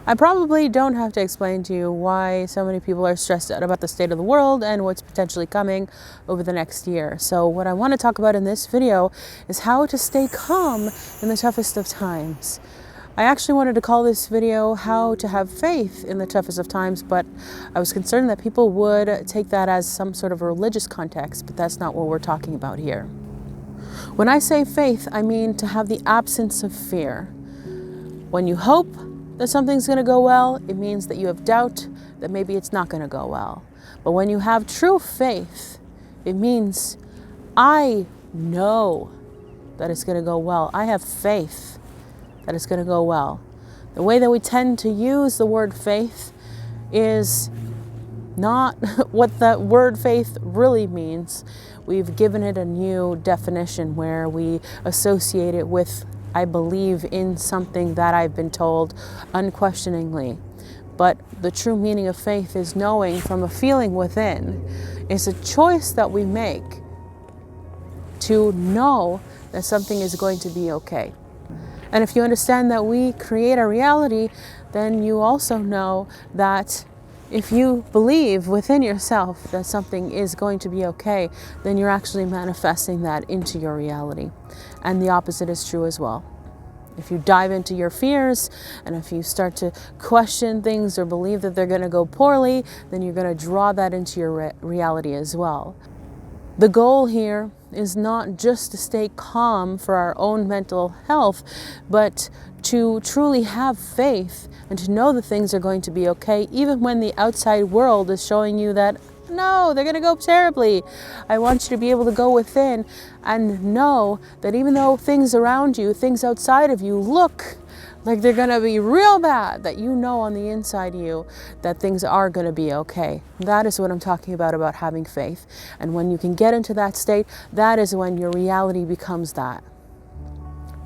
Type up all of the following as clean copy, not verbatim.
I probably don't have to explain to you why so many people are stressed out about the state of the world and what's potentially coming over the next year. So what I want to talk about in this video is how to stay calm in the toughest of times. I actually wanted to call this video How to Have Faith in the Toughest of Times, but I was concerned that people would take that as some sort of a religious context, but that's not what we're talking about here. When I say faith, I mean to have the absence of fear. When you hope that something's going to go well, it means that you have doubt that maybe it's not going to go well. But when you have true faith, it means I know that it's going to go well. I have faith that it's going to go well. The way that we tend to use the word faith is not what that word faith really means. We've given it a new definition where we associate it with I believe in something that I've been told unquestioningly. But the true meaning of faith is knowing from a feeling within. It's a choice that we make to know that something is going to be okay. And if you understand that we create our reality, then you also know that if you believe within yourself that something is going to be okay, then you're actually manifesting that into your reality. And the opposite is true as well. If you dive into your fears and if you start to question things or believe that they're going to go poorly, then you're going to draw that into your reality as well. The goal here is not just to stay calm for our own mental health, but to truly have faith and to know that things are going to be okay, even when the outside world is showing you that, no, they're going to go terribly. I want you to be able to go within and know that even though things around you, things outside of you look like they're going to be real bad, that you know on the inside of you that things are going to be okay. That is what I'm talking about having faith. And when you can get into that state, that is when your reality becomes that.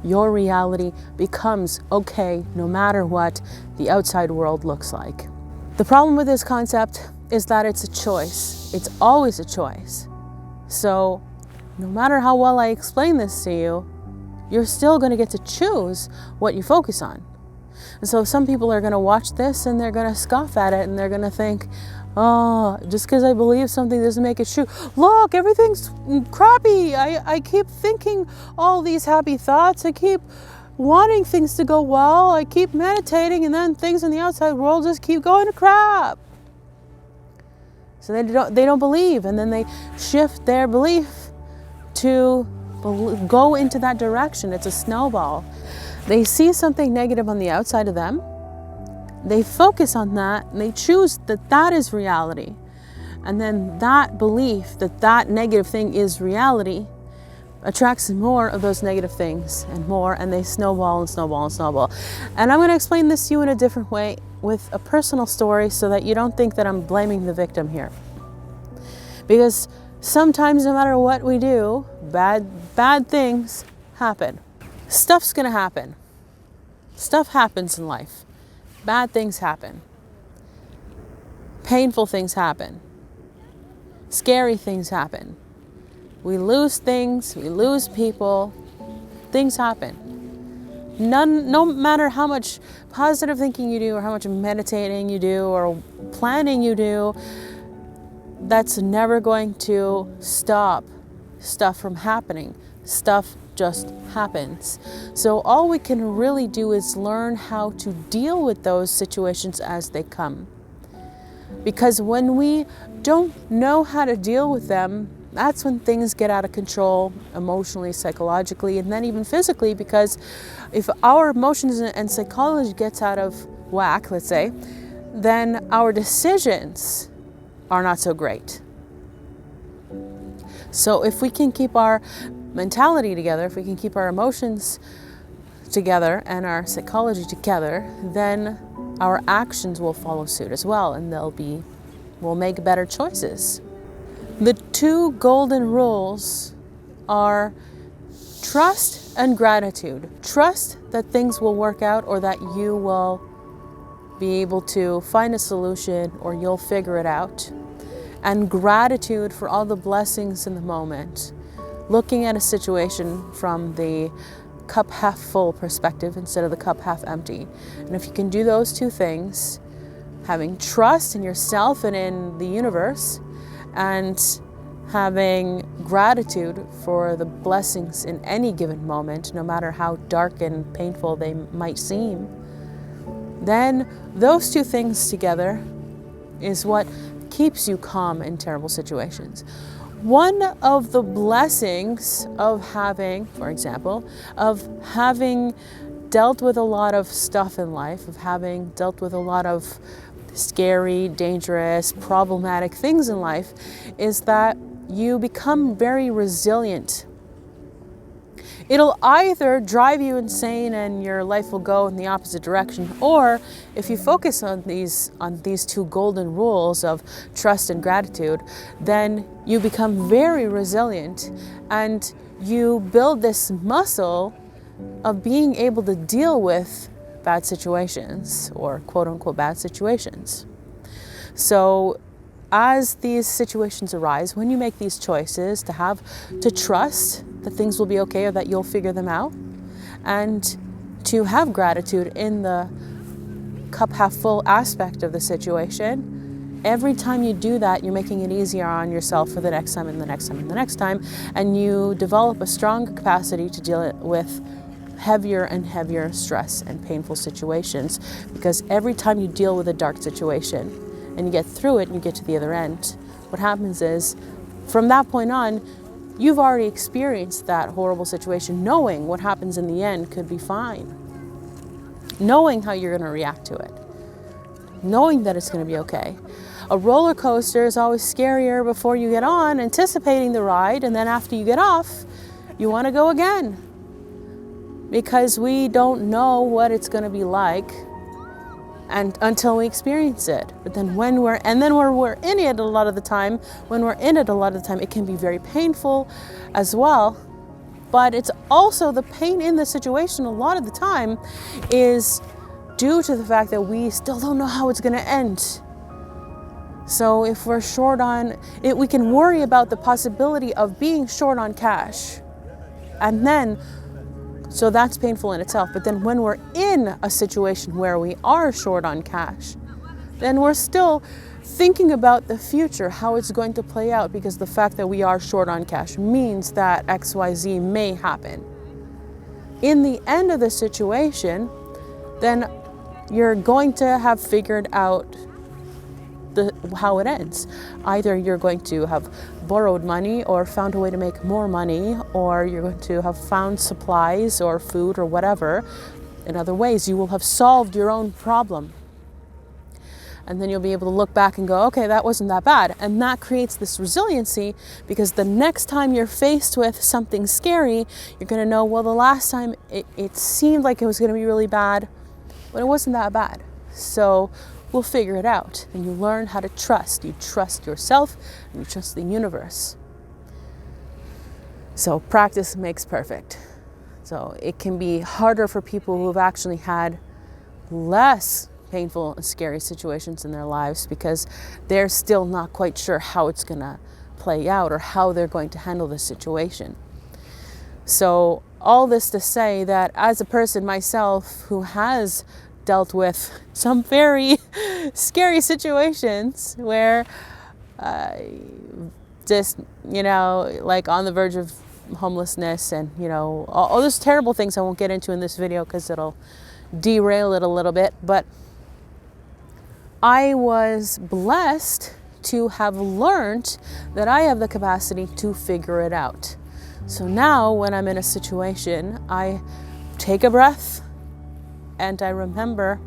Your reality becomes okay no matter what the outside world looks like. The problem with this concept is that it's a choice. It's always a choice. So no matter how well I explain this to you, you're still going to get to choose what you focus on. And so some people are going to watch this and they're going to scoff at it and they're going to think, oh, just because I believe something doesn't make it true. Look, everything's crappy. I keep thinking all these happy thoughts. I keep wanting things to go well. I keep meditating and then things in the outside world just keep going to crap. So they don't believe, and then they shift their belief to go into that direction. It's a snowball. They see something negative on the outside of them. They focus on that and they choose that that is reality. And then that belief that that negative thing is reality attracts more of those negative things and more, and they snowball and snowball and snowball. And I'm going to explain this to you in a different way with a personal story so that you don't think that I'm blaming the victim here. Because sometimes no matter what we do, bad things happen. Stuff's going to happen. Stuff happens in life. Bad things happen. Painful things happen. Scary things happen. We lose things, we lose people, things happen. No matter how much positive thinking you do or how much meditating you do or planning you do, that's never going to stop stuff from happening. Stuff just happens. So all we can really do is learn how to deal with those situations as they come. Because when we don't know how to deal with them, that's when things get out of control emotionally, psychologically, and then even physically, because if our emotions and psychology gets out of whack, let's say, then our decisions are not so great. So if we can keep our mentality together, if we can keep our emotions together and our psychology together, then our actions will follow suit as well, and we'll make better choices. The two golden rules are trust and gratitude. Trust that things will work out, or that you will be able to find a solution, or you'll figure it out. And gratitude for all the blessings in the moment. Looking at a situation from the cup half full perspective instead of the cup half empty. And if you can do those two things, having trust in yourself and in the universe, and having gratitude for the blessings in any given moment, no matter how dark and painful they might seem, then those two things together is what keeps you calm in terrible situations. One of the blessings of having, for example, of having dealt with a lot of stuff in life, of having dealt with a lot of scary, dangerous, problematic things in life, is that you become very resilient. It'll either drive you insane and your life will go in the opposite direction, or if you focus on these two golden rules of trust and gratitude, then you become very resilient and you build this muscle of being able to deal with bad situations, or quote unquote bad situations. So as these situations arise, when you make these choices to trust that things will be okay or that you'll figure them out, and to have gratitude in the cup half full aspect of the situation, every time you do that, you're making it easier on yourself for the next time and the next time and the next time, and you develop a stronger capacity to deal with heavier and heavier stress and painful situations, because every time you deal with a dark situation and you get through it and you get to the other end, what happens is, from that point on, you've already experienced that horrible situation, knowing what happens in the end could be fine, knowing how you're going to react to it, knowing that it's going to be okay. A roller coaster is always scarier before you get on, anticipating the ride, and then after you get off, you want to go again, because we don't know what it's going to be like and until we experience it. But then when we're in it a lot of the time, it can be very painful as well. But it's also, the pain in the situation a lot of the time is due to the fact that we still don't know how it's going to end. So if we're short on it, we can worry about the possibility of being short on cash. And then, so that's painful in itself. But then when we're in a situation where we are short on cash, then we're still thinking about the future, how it's going to play out, because the fact that we are short on cash means that XYZ may happen. In the end of the situation, then you're going to have figured out how it ends. Either you're going to have borrowed money or found a way to make more money, or you're going to have found supplies or food or whatever. In other ways, you will have solved your own problem. And then you'll be able to look back and go, okay, that wasn't that bad. And that creates this resiliency, because the next time you're faced with something scary, you're going to know, well, the last time it seemed like it was going to be really bad, but it wasn't that bad. So we'll figure it out. And you learn how to trust. You trust yourself and you trust the universe. So practice makes perfect. So it can be harder for people who have actually had less painful and scary situations in their lives, because they're still not quite sure how it's going to play out or how they're going to handle the situation. So all this to say that, as a person myself who has dealt with some very scary situations where just, like on the verge of homelessness and, all those terrible things I won't get into in this video because it'll derail it a little bit, but I was blessed to have learned that I have the capacity to figure it out. So now when I'm in a situation, I take a breath and I remember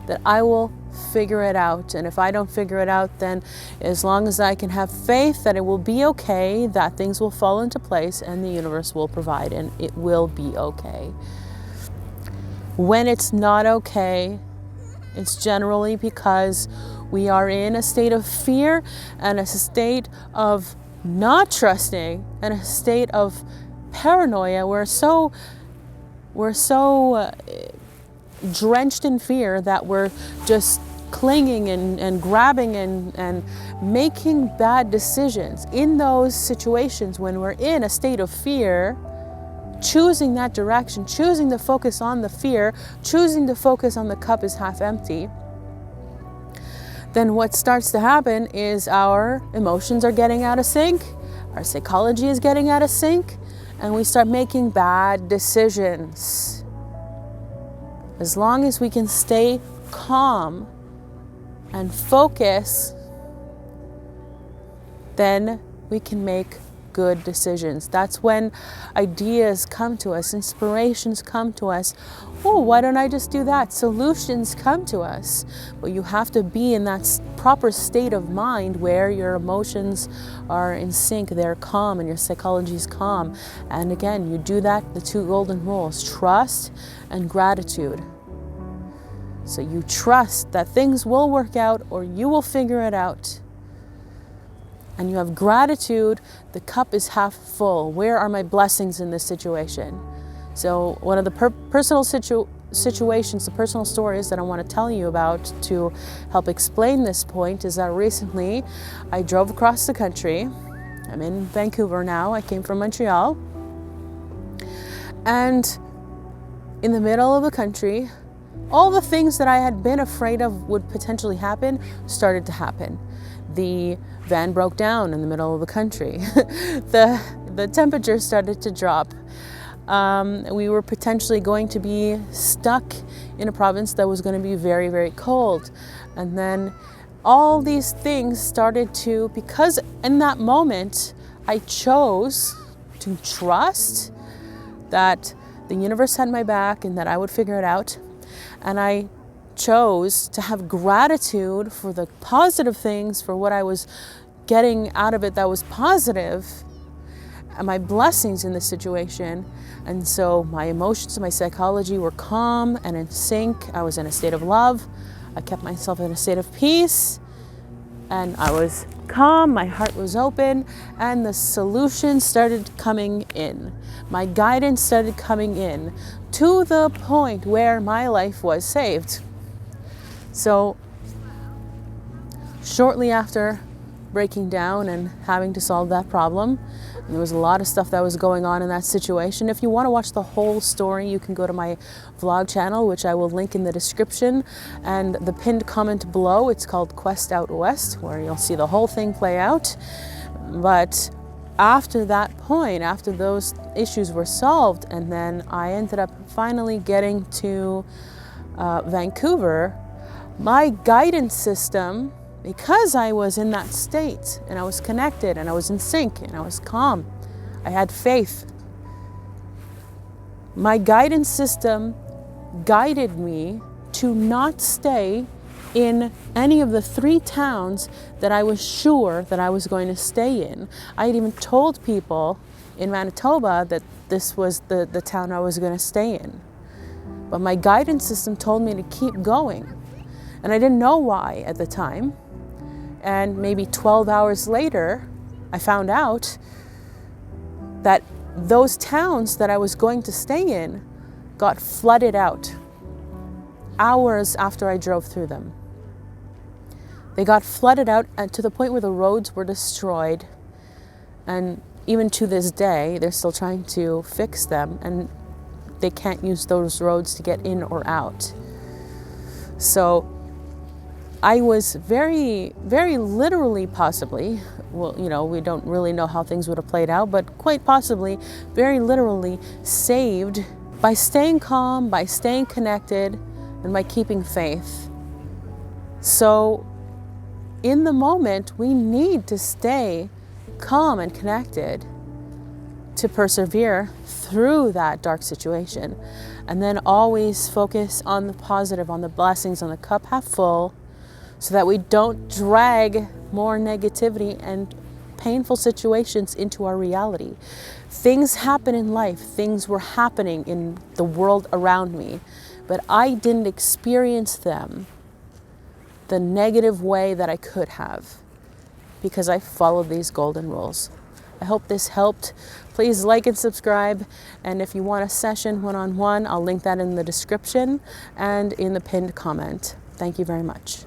that I will figure it out. And if I don't figure it out, then as long as I can have faith that it will be okay, that things will fall into place and the universe will provide, and it will be okay. When it's not okay, it's generally because we are in a state of fear and a state of not trusting and a state of paranoia. We're so drenched in fear that we're just clinging and grabbing and making bad decisions. In those situations when we're in a state of fear, choosing that direction, choosing to focus on the fear, choosing to focus on the cup is half empty, then what starts to happen is our emotions are getting out of sync, our psychology is getting out of sync, and we start making bad decisions. As long as we can stay calm and focus, then we can make good decisions. That's when ideas come to us, inspirations come to us. Oh, why don't I just do that? Solutions come to us. But you have to be in that proper state of mind where your emotions are in sync, they're calm, and your psychology is calm. And again, you do that, the 2 golden rules, trust and gratitude. So you trust that things will work out or you will figure it out. And you have gratitude, the cup is half full. Where are my blessings in this situation? So one of the personal situations, the personal stories that I want to tell you about to help explain this point is that recently I drove across the country. I'm in Vancouver now. I came from Montreal. And in the middle of the country, all the things that I had been afraid of would potentially happen started to happen. The van broke down in the middle of the country. The temperature started to drop. We were potentially going to be stuck in a province that was going to be very, very cold. And then all these things started to, because in that moment, I chose to trust that the universe had my back and that I would figure it out. And I chose to have gratitude for the positive things, for what I was getting out of it that was positive, and my blessings in this situation. And so my emotions and my psychology were calm and in sync. I was in a state of love. I kept myself in a state of peace, and I was calm, my heart was open, and the solution started coming in. My guidance started coming in to the point where my life was saved. So shortly after breaking down and having to solve that problem, there was a lot of stuff that was going on in that situation. If you want to watch the whole story, you can go to my vlog channel, which I will link in the description and the pinned comment below. It's called Quest Out West, where you'll see the whole thing play out. But after that point, after those issues were solved, and then I ended up finally getting to Vancouver, my guidance system, because I was in that state and I was connected and I was in sync and I was calm, I had faith. My guidance system guided me to not stay in any of the 3 towns that I was sure that I was going to stay in. I had even told people in Manitoba that this was the town I was going to stay in. But my guidance system told me to keep going. And I didn't know why at the time. And maybe 12 hours later, I found out that those towns that I was going to stay in got flooded out hours after I drove through them. They got flooded out to the point where the roads were destroyed. And even to this day, they're still trying to fix them, and they can't use those roads to get in or out. So I was very, very literally, possibly, well, you know, we don't really know how things would have played out, but quite possibly, very literally saved by staying calm, by staying connected, and by keeping faith. So in the moment, we need to stay calm and connected to persevere through that dark situation. And then always focus on the positive, on the blessings, on the cup half full, so that we don't drag more negativity and painful situations into our reality. Things happen in life. Things were happening in the world around me, but I didn't experience them the negative way that I could have, because I followed these golden rules. I hope this helped. Please like and subscribe. And if you want a session one-on-one, I'll link that in the description and in the pinned comment. Thank you very much.